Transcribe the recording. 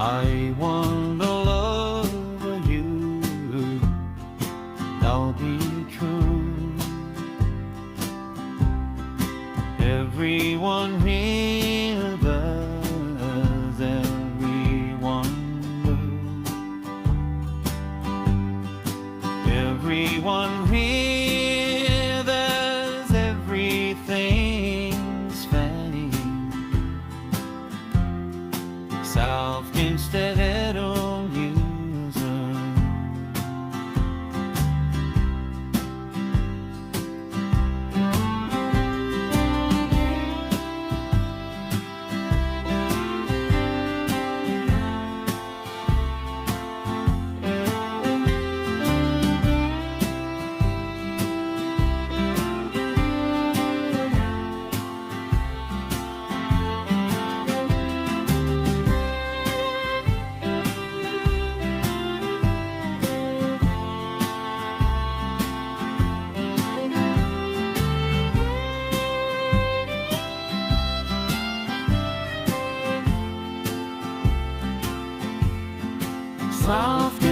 I want the love of you, that'll be true. Everyone here does, everyone does. Everyone here does, everything's fading. South instead of user. Soft